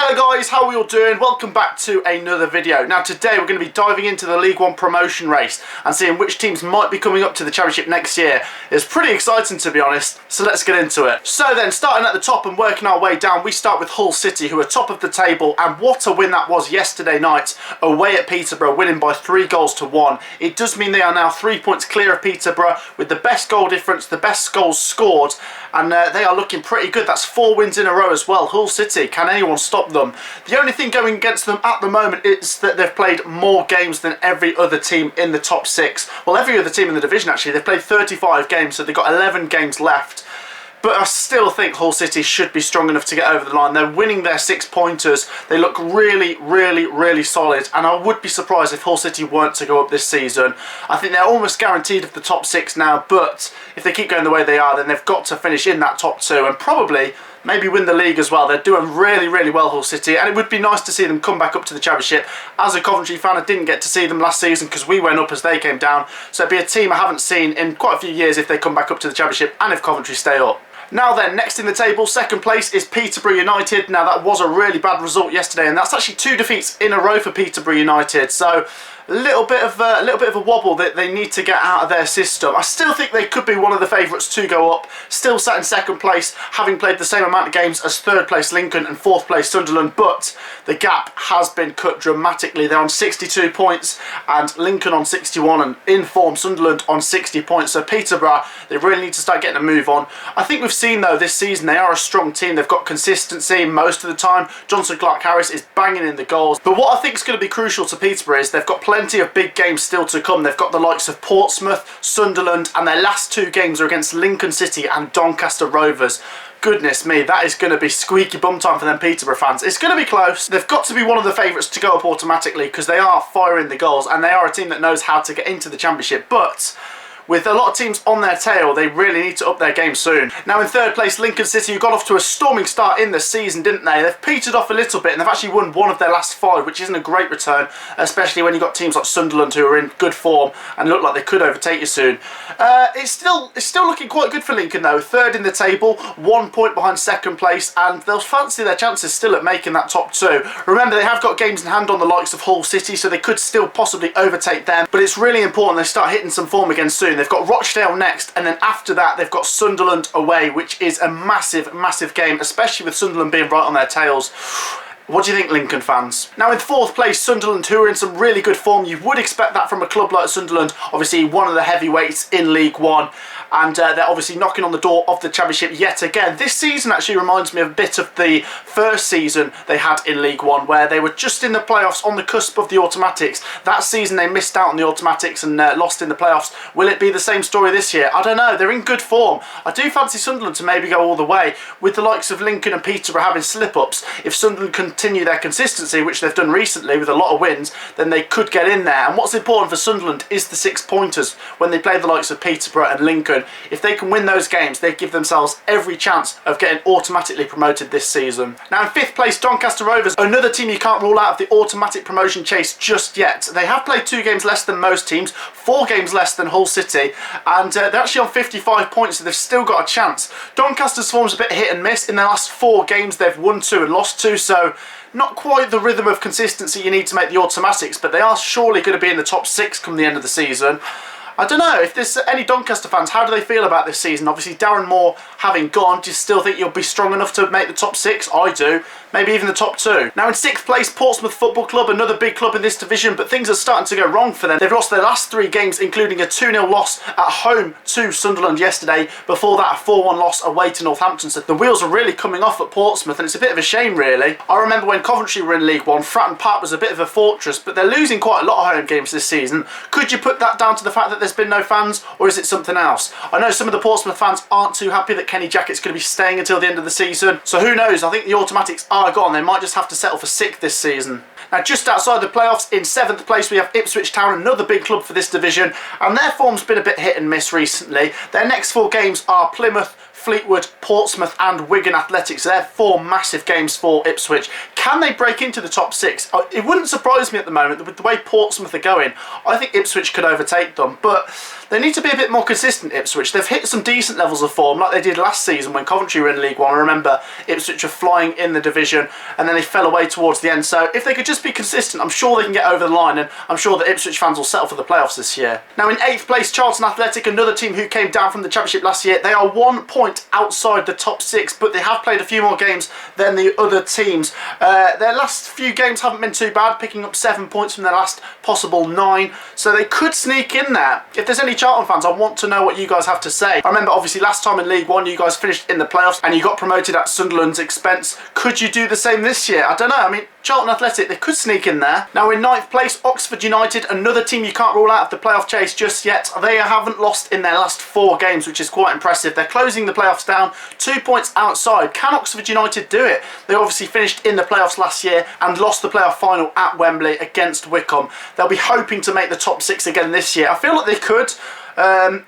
Hello guys, how are we all doing? Welcome back to another video. Now today we're going to be diving into the League One promotion race and seeing which teams might be coming up to the Championship next year. It's pretty exciting to be honest, so let's get into it. So then, starting at the top and working our way down, we start with Hull City, who are top of the table, and what a win that was yesterday night away at Peterborough, winning by 3-1. It does mean they are now 3 points clear of Peterborough with the best goal difference, the best goals scored, and they are looking pretty good. That's 4 wins in a row as well. Hull City, can anyone stop them? The only thing going against them at the moment is that they've played more games than every other team in the top 6. Well, every other team in the division actually. They've played 35 games, so they've got 11 games left. But I still think Hull City should be strong enough to get over the line. They're winning their 6-pointers. They look really solid. And I would be surprised if Hull City weren't to go up this season. I think they're almost guaranteed of the top 6 now. But if they keep going the way they are, then they've got to finish in that top 2. And probably maybe win the league as well. They're doing really well, Hull City. And it would be nice to see them come back up to the Championship. As a Coventry fan, I didn't get to see them last season because we went up as they came down. So it'd be a team I haven't seen in quite a few years if they come back up to the Championship and if Coventry stay up. Now then, next in the table, second place is Peterborough United. Now that was a really bad result yesterday, and that's actually 2 defeats in a row for Peterborough United. So a little bit of a wobble that they need to get out of their system. I still think they could be one of the favourites to go up. Still sat in second place, having played the same amount of games as third place Lincoln and fourth place Sunderland, but the gap has been cut dramatically. They're on 62 points and Lincoln on 61, and in form Sunderland on 60 points. So Peterborough, they really need to start getting a move on. I think we've seen though this season they are a strong team. They've got consistency most of the time. Johnson Clark-Harris is banging in the goals. But what I think is going to be crucial to Peterborough is they've got plenty of big games still to come. They've got the likes of Portsmouth, Sunderland, and their last 2 games are against Lincoln City and Doncaster Rovers. Goodness me, that is going to be squeaky bum time for them Peterborough fans. It's going to be close. They've got to be one of the favourites to go up automatically because they are firing the goals and they are a team that knows how to get into the Championship. But with a lot of teams on their tail, they really need to up their game soon. Now in third place, Lincoln City, who got off to a storming start in the season, didn't they? They've petered off a little bit and they've actually won 1 of their last 5, which isn't a great return, especially when you've got teams like Sunderland who are in good form and look like they could overtake you soon. It's still looking quite good for Lincoln though. Third in the table, 1 point behind second place, and they'll fancy their chances still at making that top 2. Remember, they have got games in hand on the likes of Hull City, so they could still possibly overtake them, but it's really important they start hitting some form again soon. They've got Rochdale next, and then after that they've got Sunderland away, which is a massive game, especially with Sunderland being right on their tails. What do you think, Lincoln fans? Now in fourth place, Sunderland, who are in some really good form. You would expect that from a club like Sunderland, obviously one of the heavyweights in League One. And they're obviously knocking on the door of the Championship yet again. This season actually reminds me of a bit of the first season they had in League One, where they were just in the playoffs on the cusp of the automatics. That season they missed out on the automatics and lost in the playoffs. Will it be the same story this year? I don't know. They're in good form. I do fancy Sunderland to maybe go all the way, with the likes of Lincoln and Peterborough having slip-ups. If Sunderland continue their consistency, which they've done recently with a lot of wins, then they could get in there. And what's important for Sunderland is the 6-pointers when they play the likes of Peterborough and Lincoln. If they can win those games, they give themselves every chance of getting automatically promoted this season. Now in 5th place, Doncaster Rovers, another team you can't rule out of the automatic promotion chase just yet. They have played 2 games less than most teams, 4 games less than Hull City, and they're actually on 55 points, so they've still got a chance. Doncaster's form's a bit hit and miss. In their last 4 games, they've won 2 and lost 2, so not quite the rhythm of consistency you need to make the automatics, but they are surely going to be in the top 6 come the end of the season. I don't know, if there's any Doncaster fans, how do they feel about this season? Obviously, Darren Moore having gone, do you still think you'll be strong enough to make the top 6? I do. Maybe even the top 2. Now in 6th place, Portsmouth Football Club, another big club in this division, but things are starting to go wrong for them. They've lost their last 3 games, including a 2-0 loss at home to Sunderland yesterday. Before that, a 4-1 loss away to Northampton. So the wheels are really coming off at Portsmouth, and it's a bit of a shame, really. I remember when Coventry were in League One, Fratton Park was a bit of a fortress, but they're losing quite a lot of home games this season. Could you put that down to the fact that there's been no fans, or is it something else? I know some of the Portsmouth fans aren't too happy that Kenny Jackett's going to be staying until the end of the season, so who knows? I think the automatics are gone. They might just have to settle for 6th this season. Now just outside the playoffs, in 7th place, we have Ipswich Town, another big club for this division, and their form's been a bit hit and miss recently. Their next 4 games are Plymouth, Fleetwood, Portsmouth and Wigan Athletic. So they're 4 massive games for Ipswich. Can they break into the top 6? It wouldn't surprise me at the moment. With the way Portsmouth are going, I think Ipswich could overtake them. But they need to be a bit more consistent, Ipswich. They've hit some decent levels of form like they did last season when Coventry were in League One. I remember Ipswich were flying in the division and then they fell away towards the end. So if they could just be consistent, I'm sure they can get over the line, and I'm sure that Ipswich fans will settle for the playoffs this year. Now in 8th place, Charlton Athletic, another team who came down from the Championship last year. They are 1 point outside the top 6, but they have played a few more games than the other teams. Their last few games haven't been too bad, picking up 7 points from their last possible 9, so they could sneak in there. If there's any Charlton fans, I want to know what you guys have to say. I remember obviously last time in League One you guys finished in the playoffs and you got promoted at Sunderland's expense. Could you do the same this year? I don't know. I mean, Charlton Athletic, they could sneak in there. Now in 9th place, Oxford United, another team you can't rule out of the playoff chase just yet. They haven't lost in their last 4 games, which is quite impressive. They're closing the playoffs down, 2 points outside. Can Oxford United do it? They obviously finished in the playoffs last year and lost the playoff final at Wembley against Wycombe. They'll be hoping to make the top 6 again this year. I feel like they could.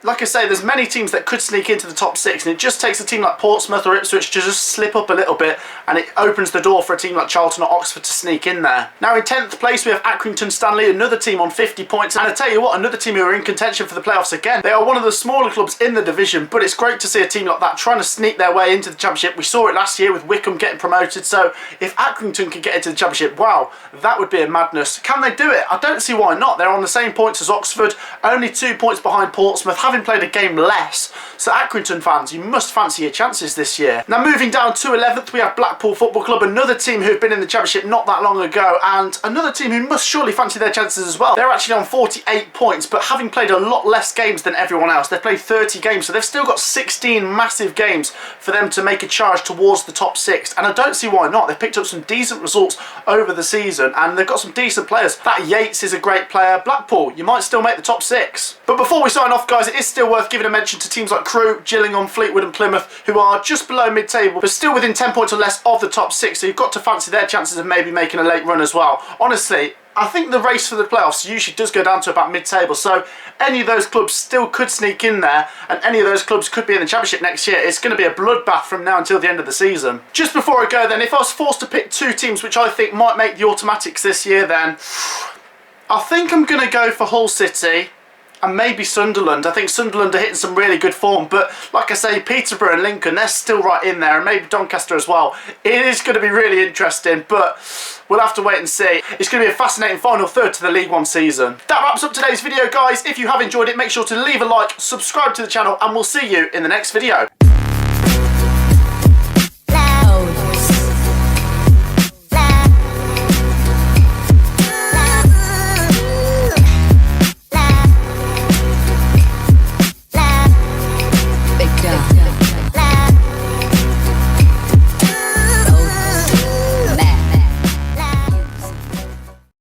Like I say, there's many teams that could sneak into the top 6, and it just takes a team like Portsmouth or Ipswich to just slip up a little bit, and it opens the door for a team like Charlton or Oxford to sneak in there. Now in 10th place we have Accrington Stanley, another team on 50 points, and I tell you what, another team who are in contention for the playoffs again. They are one of the smaller clubs in the division, but it's great to see a team like that trying to sneak their way into the Championship. We saw it last year with Wycombe getting promoted, so if Accrington can get into the Championship, wow, that would be a madness. Can they do it? I don't see why not. They're on the same points as Oxford, only 2 points behind Portsmouth, having played a game less. So Accrington fans, you must fancy your chances this year. Now moving down to 11th, we have Blackpool Football Club, another team who've been in the Championship not that long ago, and another team who must surely fancy their chances as well. They're actually on 48 points, but having played a lot less games than everyone else. They've played 30 games, so they've still got 16 massive games for them to make a charge towards the top 6, and I don't see why not. They've picked up some decent results over the season, and they've got some decent players. That Yates is a great player. Blackpool, you might still make the top 6. But before we sign off, guys, it is still worth giving a mention to teams like Crewe, Gillingham, Fleetwood and Plymouth, who are just below mid-table but still within 10 points or less of the top 6, so you've got to fancy their chances of maybe making a late run as well. Honestly, I think the race for the playoffs usually does go down to about mid-table, so any of those clubs still could sneak in there, and any of those clubs could be in the Championship next year. It's going to be a bloodbath from now until the end of the season. Just before I go then, if I was forced to pick 2 teams which I think might make the automatics this year, then I think I'm going to go for Hull City and maybe Sunderland. I think Sunderland are hitting some really good form, but like I say, Peterborough and Lincoln, they're still right in there, and maybe Doncaster as well. It is going to be really interesting, but we'll have to wait and see. It's going to be a fascinating final third to the League One season. That wraps up today's video, guys. If you have enjoyed it, make sure to leave a like, subscribe to the channel, and we'll see you in the next video.